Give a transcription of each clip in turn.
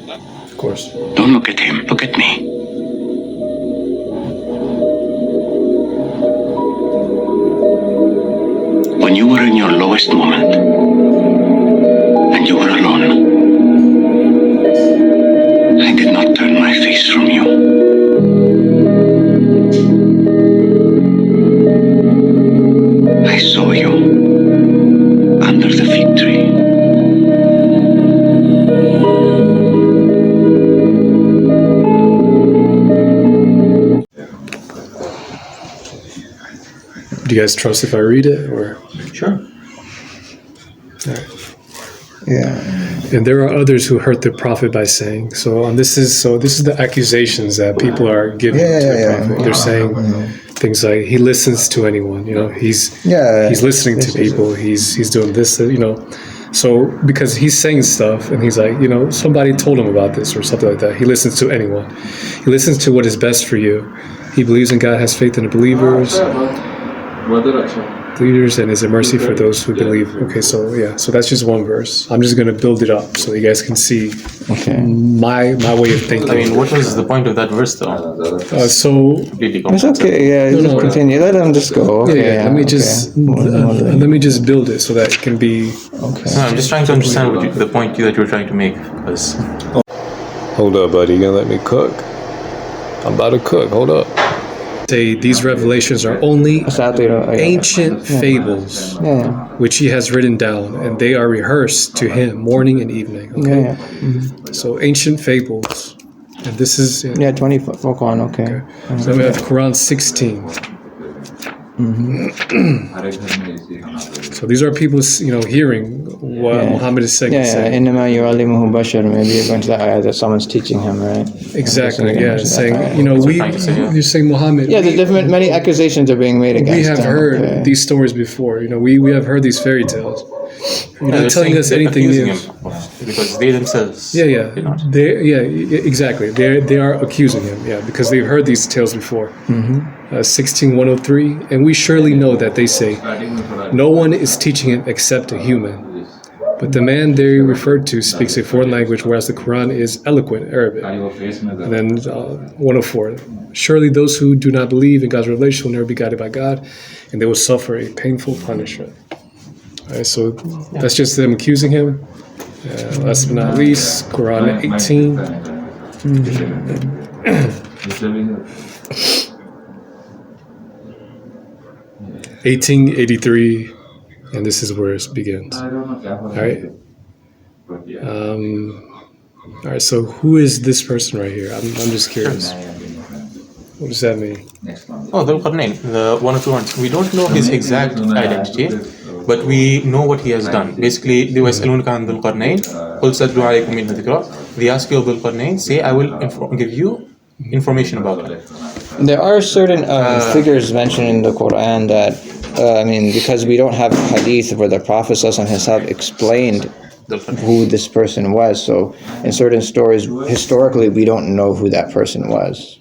Of course. Don't look at him. Look at me. When you were in your lowest moment, and you were alone, I did not turn my face from you. I saw you under the fig tree. Do you guys trust if I read it, or? Sure. All right. Yeah. And there are others who hurt the prophet by saying. So this is the accusations that people are giving to the prophet. They're saying things like he listens to anyone. He's listening to people. He's doing this. So because he's saying stuff and he's like, somebody told him about this or something like that. He listens to anyone. He listens to what is best for you. He believes in God, has faith in the believers. Leaders, and is a mercy for those who believe. Okay, so that's just one verse. I'm just going to build it up so you guys can see my way of thinking. I mean, what was the point of that verse, though? It's okay. Yeah, just continue. Let them just go. Okay, let me just build it so that it can be. Okay. No, I'm just trying to understand the point that you're trying to make. Because Hold up, buddy. You gonna let me cook? I'm about to cook. Hold up. Say these revelations are only ancient fables which he has written down, and they are rehearsed to him morning and evening. Okay, so ancient fables, and this is 20 Furqan. Okay. So we have Quran 16. So these are people, hearing what Muhammad is saying. إنما يعلمه بشر. Maybe you're going to that ayah that someone's teaching him, right? Exactly. Yeah, saying you're saying Muhammad. Yeah, there's many accusations are being made against him. We have heard these stories before. We have heard these fairy tales. You're not telling us anything new. Because they themselves. Exactly. They are accusing him. Yeah, because they've heard these tales before. 16:103, and we surely know that they say, no one is teaching it except a human. But the man they referred to speaks a foreign language, whereas the Quran is eloquent Arabic. And then 104, surely those who do not believe in God's revelation will never be guided by God, and they will suffer a painful punishment. All right, so that's just them accusing him. Last but not least, Quran 18. 1883, and this is where it begins. All right. All right. So who is this person right here? I'm just curious. What does that mean? Oh, Dhul Qarnayn, the one of the ones. We don't know his exact identity, but we know what he has done. Basically, they وَيَسْأَلُونَكَ عَنْ ذُو الْقَرْنَيْنِ قُلْ سَتْلُو عَلَيْكُم مِّنْهُ ذِكْرًا. They ask you of Dhul Qarnayn, say, I will give you information about him. There are certain figures mentioned in the Quran that, because we don't have hadith where the Prophet himself explained who this person was. So in certain stories, historically, we don't know who that person was.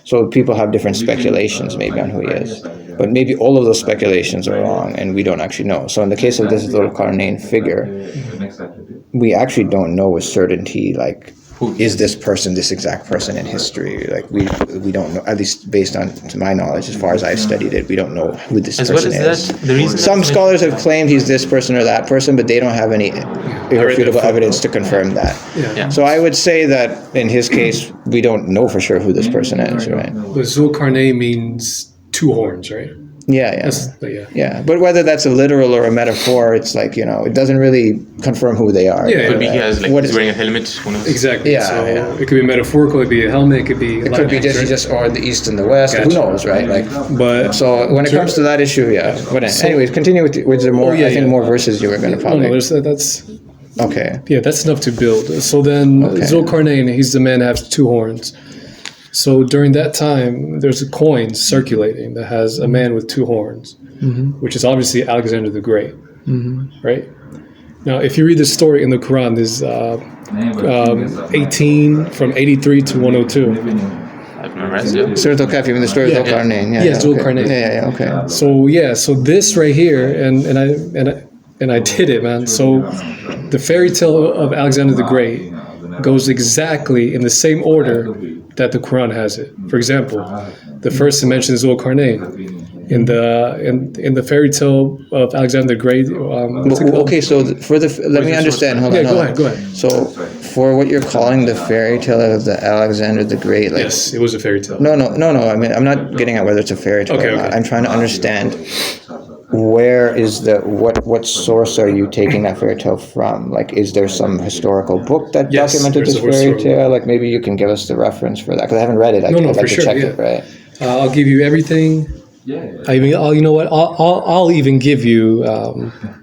So people have different speculations maybe on who he is. But maybe all of those speculations are wrong and we don't actually know. So in the case of this Dhul Qarnayn figure, we actually don't know with certainty, like, is this person this exact person in history? Like we don't know, at least based on my knowledge, as far as I've studied it, we don't know who this person is. Some scholars have claimed he's this person or that person, but they don't have any irrefutable evidence to confirm that. So I would say that in his case, we don't know for sure who this person is, right? But Dhul Qarnayn means two horns, right? Yeah. But whether that's a literal or a metaphor, it's like, it doesn't really confirm who they are. It could be he's wearing a helmet. Who knows? Exactly. It could be metaphorical. It could be a helmet. It could be just or the east and the west. Gotcha. Who knows, right? So when it comes to that issue, But anyways, continue with the more. I think more verses you were going to probably. That's. Okay. Yeah, that's enough to build. So then, Dhul Qarnayn, he's the man that has two horns. So during that time, there's a coin circulating that has a man with two horns, which is obviously Alexander the Great, right? Now, if you read the story in the Quran, there's 18 from 83 to 102. Surah Al-Kahf, even the story of Dhul Qarnayn. Dhul Qarnayn. Okay. So this right here, and I did it, man. So the fairy tale of Alexander the Great goes exactly in the same order that the Quran has it. For example, the first it mentions Zulqarnain. In the fairy tale of Alexander the Great, what's it called? Okay, so let me understand. Hold on. Yeah, hold on. go ahead. So, for what you're calling the fairy tale of the Alexander the Great, like Yes, it was a fairy tale. no. I mean, I'm not getting at whether it's a fairy tale. Okay, or not. okay. I'm trying to understand where is what source are you taking that fairy tale from? Like, is there some historical book that Yes, documented there's this a fairy historical tale? Like, maybe you can give us the reference for that because I haven't read it. I'd No, like for to sure, check yeah. it, right? I'll give you everything. You know what? I'll even give you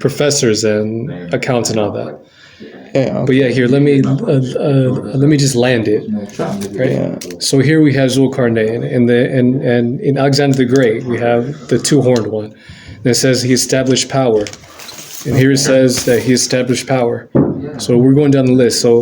professors and accounts and all that. Yeah. But yeah, here let me just land it. Right. Yeah. So here we have Zulqarnain, and in Alexander the Great we have the two-horned one. And it says he established power, and here it says that he established power. So we're going down the list. So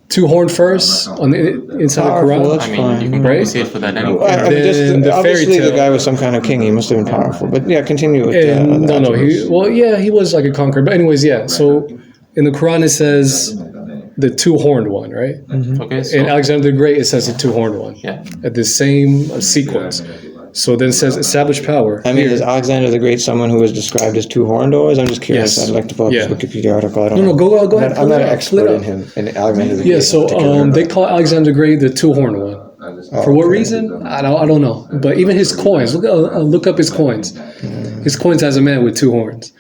two-horned first on the inside the Powerful, Quran. that's I mean, you can probably Right? say it for that anyway. I mean, Then the fairy obviously the tale- guy was some kind of king. He must have been powerful. But yeah, continue with And the no, attributes. he was like a conqueror. But anyways, yeah. So in the Quran it says the two-horned one, right? Okay, so In Alexander the Great it says the two-horned one. yeah. At the same sequence. So then it says establish power. I mean, Here. is Alexander the Great someone who was described as two-horned always? I'm just curious. Yes. I'd like to pull up Yeah. his Wikipedia article. I don't No, know. go ahead, I'm not pull it an up, expert pull it in him, in Alexander the Great. Yeah, so in particular, they but- call Alexander the Great the two-horned one. For what okay. reason? I don't know. But even his coins, look up his coins. His coins has a man with two horns.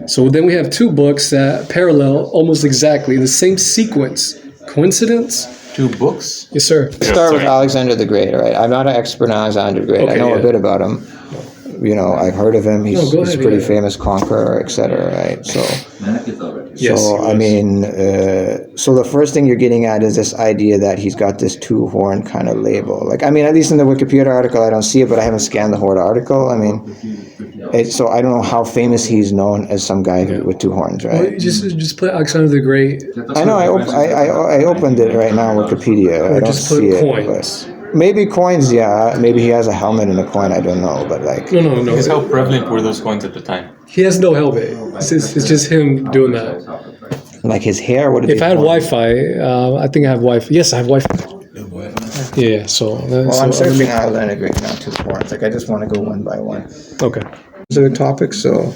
So then we have two books that parallel almost exactly in the same sequence. Coincidence? 2 books. Yes, sir. Start with Alexander the Great, all right? I'm not an expert in Alexander the Great. I Okay, know a yeah. bit about him. You know, I've heard of him. He's, No, go he's a ahead, pretty yeah. famous conqueror, etc. Right? So, Yes, so he I was. mean, so the first thing you're getting at is this idea that he's got this two-horn kind of label. Like, I mean, at least in the Wikipedia article, I don't see it, but I haven't scanned the whole article. I mean, so I don't know how famous he's known as some guy with two horns, right? Just put Alexander the Great. I know. I opened it right now, Wikipedia. I Or don't just put see it. coins. But maybe coins, yeah. Maybe he has a helmet and a coin. I don't know, but like, No. Because how prevalent were those coins at the time? He has no helmet. It's just him doing that. like his hair. What did If I had Wi-Fi, I think I have Wi-Fi. Yes, I have Wi-Fi. Yeah, so. Well, I'm searching Alexander the Great now to horns. Like, I just want to go one by one. Okay. The topic, so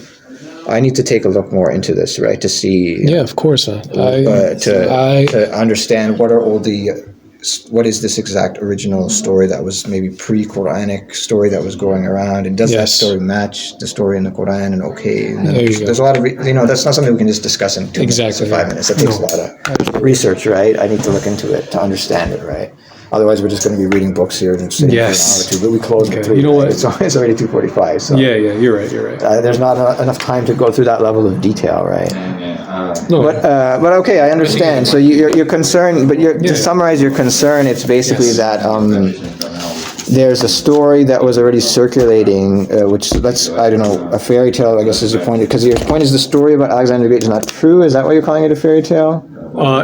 I need to take a look more into this, right, to see, Yeah, of course. to understand what is this exact original story that was maybe pre-Quranic story that was going around, and does that Yes. story match the story in the Quran? And okay, and then There you go. there's a lot of that's not something we can just discuss in 2 minutes or Exactly, 5 yeah. minutes. That takes a lot of research, right? I need to look into it to understand it, right? Otherwise, we're just going to be reading books here and sitting Yes. for an hour or two. But we close at Okay. 3. You know right? what? It's already 2:45. So Yeah, you're right. there's not enough time to go through that level of detail, right? No, But okay, I understand. So you're concerned, but to Yeah. summarize your concern, it's basically Yes. that there's a story that was already circulating, which I don't know, a fairy tale, I guess is your point. Because your point is the story about Alexander the Great is not true. Is that why you're calling it a fairy tale?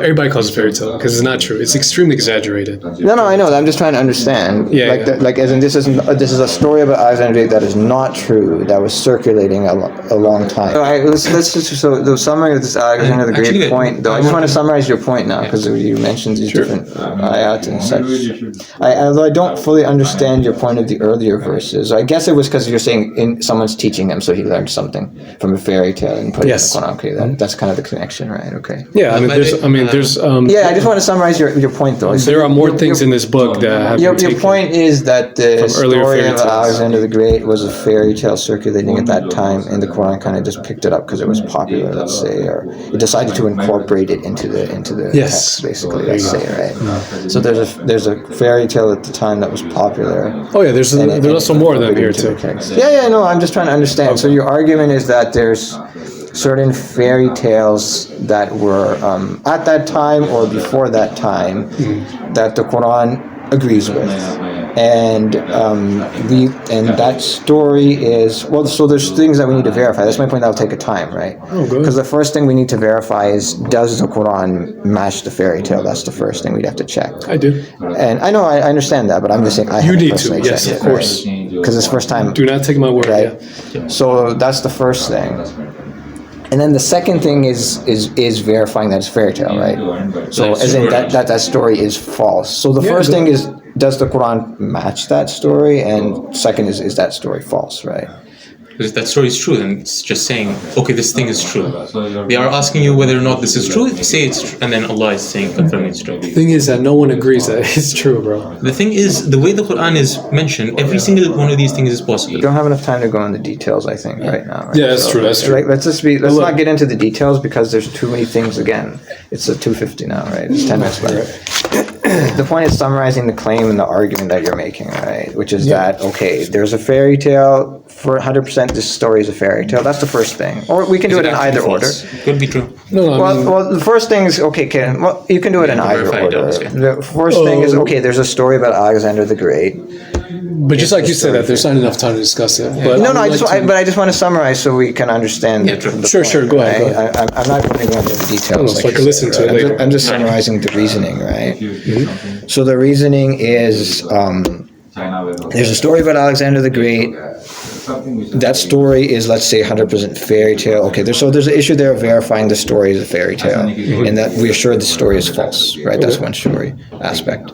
everybody calls it fairy tale because it's not true. It's extremely exaggerated. No, I know. I'm just trying to understand. Yeah, Like, yeah. like as in this is a story about Alexander the Great that is not true. That was circulating a long time. All right, let's just so the summary of this Alexander the Great Actually, point. Though I just want to summarize your point now because you mentioned these different ayat and such. Although I don't fully understand your point of the earlier verses. I guess it was because you're saying someone's teaching him, so he learned something from a fairy tale and put Yes. it in the Quran. Okay, that's kind of the connection, right? Okay. Yeah, there's. Yeah, I just want to summarize your point though. So There are more your- things in this book that have Your been taken. point is that the earlier story fairy of tales. Alexander the Great was a fairy tale circulating at that time, and the Quran kind of just picked it up because it was popular, let's say, or it decided to incorporate it into the Yes. text, basically, let's say, right? So there's a fairy tale at the time that was popular. Oh yeah, there's also more of them here too. Yeah, no, I'm just trying to understand. So your argument is that there's certain fairy tales that were at that time or before that time that the Quran agrees with, and that story is so there's things that we need to verify. That's my point. That'll take a time, right? good. Because the first thing we need to verify is, does the Quran match the fairy tale? That's the first thing we'd have to check. I do. And I know I understand that, but I'm just saying I You haven't need to, personally yes, checked of it, course. because it's the first time. Do not take my word. Right. Yeah. So that's the first thing. And then the second thing is verifying that it's fairy tale, right? So as in that story is false. So the first thing is, does the Quran match that story? And second is that story false, right? Because if that story is true, then it's just saying, okay, this thing is true. They are asking you whether or not this is true. If you say it's true, and then Allah is saying, confirming it's true. The thing is that no one agrees that it's true, bro. The thing is, the way the Quran is mentioned, every single one of these things is possible. We don't have enough time to go into details, I think, right now. Right? Yeah, that's true. That's true. Like, let's not get into the details because there's too many things. Again, it's a 2:50 now, right? It's 10 minutes left. The point is summarizing the claim and the argument that you're making, right? Which is that, okay, there's a fairy tale. For 100%, this story is a fairy tale. That's the first thing. Or we can do it in either order. Could be true. No, I mean, Well, the first thing is, okay, Ken, well, you can do it in either verified order. those, yeah. The first thing is, okay, there's a story about Alexander the Great. but just like you said, that there's not enough time to discuss it. But No, I would like to- but I just want to summarize so we can understand. Yeah, true. the Sure, point, sure, go ahead, right? I'm not going to go into the details. so I you can listen said, to it right? later. I'm just summarizing the reasoning, right? So the reasoning is, there's a story about Alexander the Great. That story is, let's say, 100% fairy tale. Okay, there's an issue there of verifying the story is a fairy tale, and that we are sure the story is false, right? That's one story aspect.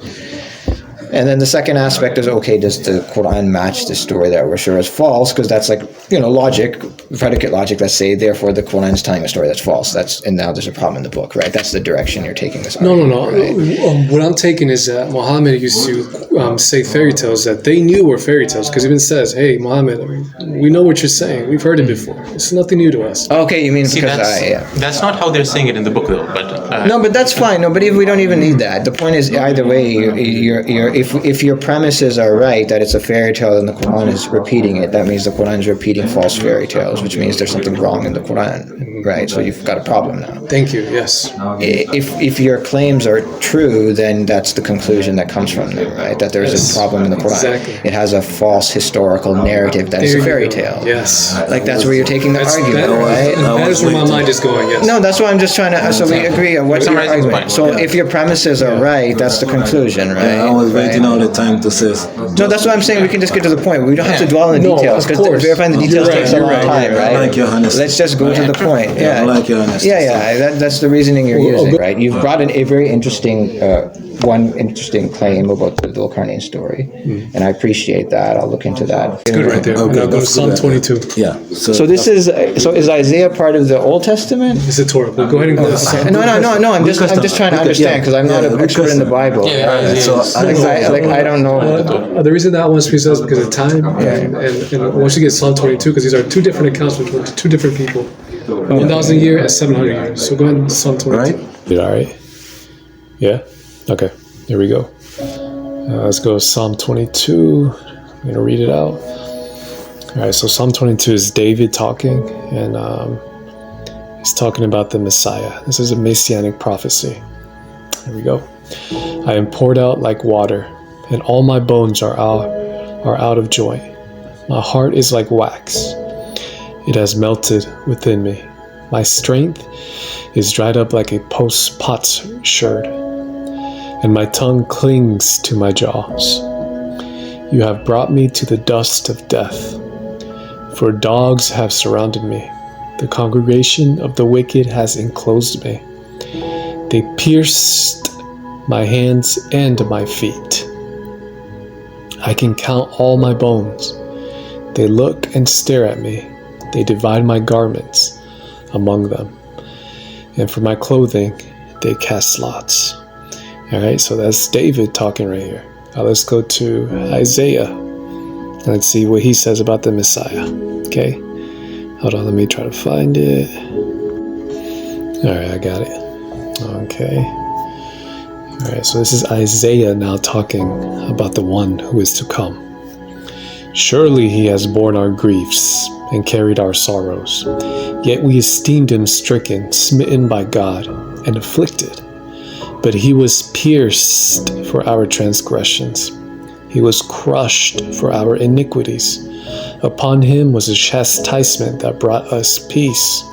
And then the second aspect is, okay, does the Quran match the story that we're sure is false? Because that's like, logic, predicate logic. Let's say, therefore, the Quran is telling a story that's false. And now there's a problem in the book, right? That's the direction you're taking this argument. No. Right? What I'm taking is that Muhammad used to say fairy tales that they knew were fairy tales, because he even says, "Hey, Muhammad, we know what you're saying. We've heard it before. It's nothing new to us." Okay, you mean See, because that's not how they're saying it in the book, though. But No, but that's fine. No, but if we don't even need that. The point is, either way, if your premises are right that it's a fairy tale and the Quran is repeating it, that means the Quran is repeating false fairy tales, which means there's something wrong in the Quran, right? So you've got a problem now. Thank you. Yes. If your claims are true, then that's the conclusion that comes from them, right? That there's a problem in the Quran. Exactly. It has a false historical narrative that is There a you fairy go. tale. Yes. Like that's where you're taking the argument, right? That is where my mind is going. Yes. No, that's why I'm just trying to. So we agree on what's your Summarizing the argument. point. So if your premises are right, that's the conclusion, right? I was waiting Right. all the time to say. No, that's what I'm saying. We can just get to the point. We don't have to dwell on the No, details of because course. verifying the details You're takes a right, long you're right. time, I right? like your honesty. Let's just go to the point. Yeah, I Yeah. like your honesty. Yeah. That's the reasoning you're Well, using, good. right? You've brought in a very interesting, one interesting claim about the Dhul-Qarnayn story, and I appreciate that. I'll look into that. It's good right there. Okay, Now go to let's do Psalm that. 22. Yeah. So this is is Isaiah part of the Old Testament? It's a Torah. But go ahead and go to Psalm. No. I'm just trying to understand because I'm not an expert in the Bible. So I don't know. The reason that one's precisely because of time, and once you get Psalm 22, because these are two different accounts from two different people, 1,000 years and 700 years. So go ahead and Psalm 22. Right? All right. Yeah. Okay. Here we go. Let's go to Psalm 22. I'm gonna read it out. All right. So Psalm 22 is David talking, and he's talking about the Messiah. This is a messianic prophecy. Here we go. I am poured out like water, and all my bones are out of joint. My heart is like wax. It has melted within me. My strength is dried up like a potsherd, and my tongue clings to my jaws. You have brought me to the dust of death, for dogs have surrounded me. The congregation of the wicked has enclosed me. They pierced my hands and my feet. I can count all my bones. They look and stare at me. They divide my garments among them. And for my clothing, they cast lots. All right, so that's David talking right here. Now let's go to Isaiah. Let's see what he says about the Messiah. Okay, hold on, let me try to find it. All right, I got it. Okay. All right, so this is Isaiah now talking about the one who is to come. Surely he has borne our griefs and carried our sorrows. Yet we esteemed him stricken, smitten by God, and afflicted. But he was pierced for our transgressions. He was crushed for our iniquities. Upon him was a chastisement that brought us peace,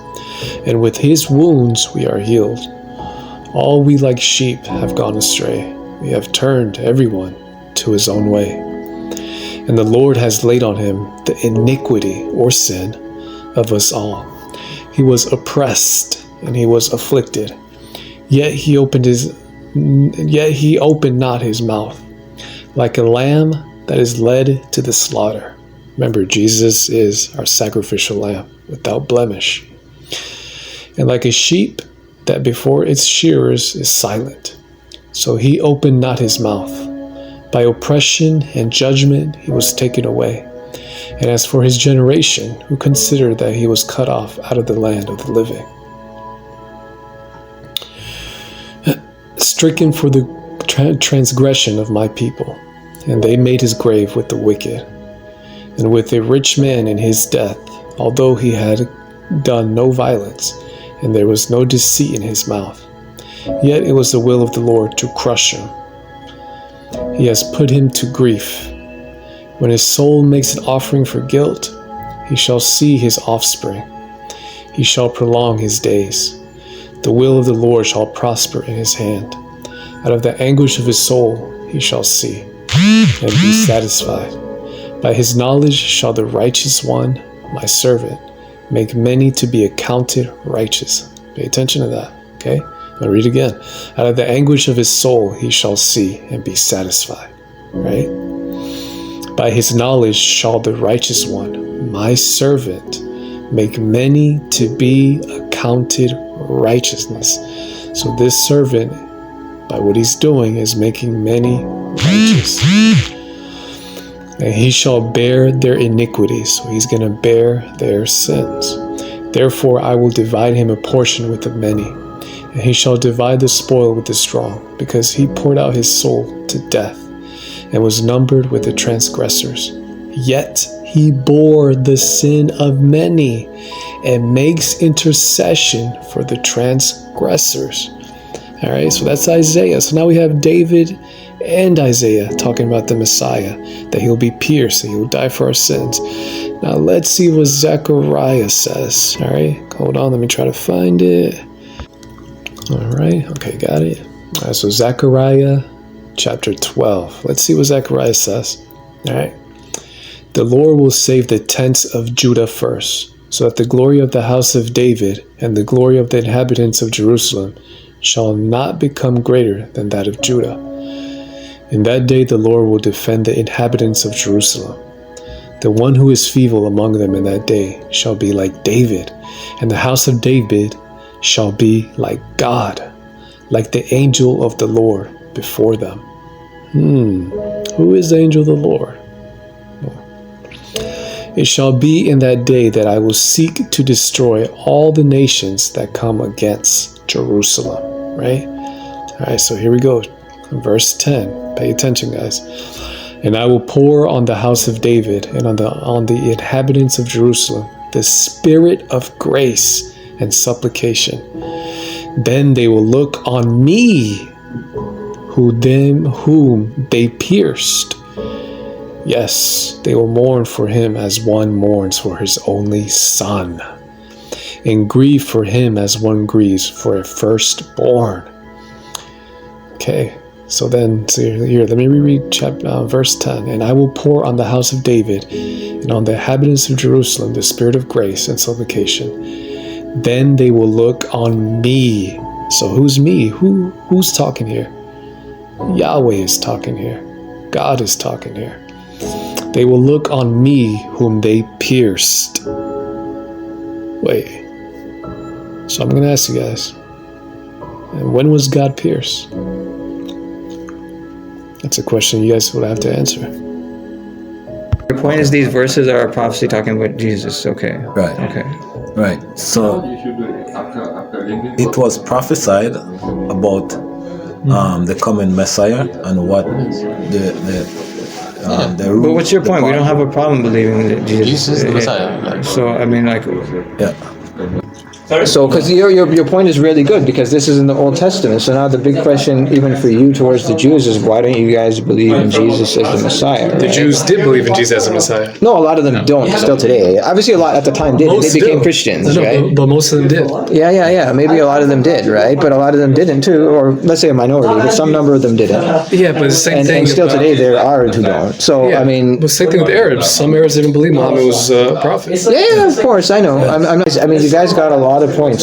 and with his wounds we are healed. All we like sheep have gone astray. We have turned everyone to his own way. And the Lord has laid on him the iniquity or sin of us all. He was oppressed and he was afflicted. Yet he opened not his mouth. Like a lamb that is led to the slaughter. Remember, Jesus is our sacrificial lamb without blemish. And like a sheep that before its shearers is silent, so he opened not his mouth. By oppression and judgment he was taken away. And as for his generation, who considered that he was cut off out of the land of the living, stricken for the transgression of my people, and they made his grave with the wicked, and with a rich man in his death, although he had done no violence, and there was no deceit in his mouth. Yet it was the will of the Lord to crush him. He has put him to grief. When his soul makes an offering for guilt, he shall see his offspring. He shall prolong his days. The will of the Lord shall prosper in his hand. Out of the anguish of his soul he shall see, and be satisfied. By his knowledge shall the righteous one, my servant, make many to be accounted righteous. Pay attention to that, okay? I'll read again. Out of the anguish of his soul he shall see and be satisfied, right? By his knowledge shall the righteous one, my servant, make many to be accounted righteousness. So this servant, by what he's doing, is making many righteous. And he shall bear their iniquities. So he's going to bear their sins. Therefore I will divide him a portion with the many, and he shall divide the spoil with the strong, because he poured out his soul to death, and was numbered with the transgressors. Yet he bore the sin of many, and makes intercession for the transgressors. All right, so that's Isaiah. So now we have David and Isaiah talking about the Messiah, that he'll be pierced, that he will die for our sins. Now let's see what Zechariah says. All right, hold on, let me try to find it. All right, okay, got it. All right, so Zechariah chapter 12. Let's see what Zechariah says. All right. The Lord will save the tents of Judah first, so that the glory of the house of David and the glory of the inhabitants of Jerusalem shall not become greater than that of Judah. In that day the Lord will defend the inhabitants of Jerusalem. The one who is feeble among them in that day shall be like David, and the house of David shall be like God, like the angel of the Lord before them. Who is the angel of the Lord? It shall be in that day that I will seek to destroy all the nations that come against Jerusalem. Right? All right, so here we go. Verse 10. Pay attention, guys. And I will pour on the house of David and on the inhabitants of Jerusalem the spirit of grace and supplication. Then they will look on me, whom they pierced. Yes, they will mourn for him as one mourns for his only son, and grieve for him as one grieves for a firstborn. Okay, so here, let me reread verse 10. And I will pour on the house of David and on the inhabitants of Jerusalem the spirit of grace and supplication. Then they will look on me. So who's me? Who's talking here? Yahweh is talking here. God is talking here. They will look on me whom they pierced. Wait. So I'm going to ask you guys, and when was God pierced? That's a question you guys will have to answer. Your point is these verses are a prophecy talking about Jesus. Okay. Right. Okay. Right. So it was prophesied about the coming Messiah and what the But what's your point? We don't have a problem believing that Jesus is the Messiah. So I mean, like, yeah. So, because your point is really good, because this is in the Old Testament. So now the big question, even for you towards the Jews, is why don't you guys believe in Jesus as the Messiah? The right? Jews did believe in Jesus as a Messiah. No, a lot of them don't still today. Obviously, a lot at the time did. Most They became do. Christians, No, right? but most of them did. Yeah. Maybe a lot of them did, right? But a lot of them didn't too, or let's say a minority, but some number of them didn't. Yeah, but the same thing. And still about- today there are who don't. So Yeah, I mean, but same thing with the Arabs. Some Arabs didn't believe Muhammad was a prophet. yeah, of course I know. I'm not, I mean, you guys got a lot of points.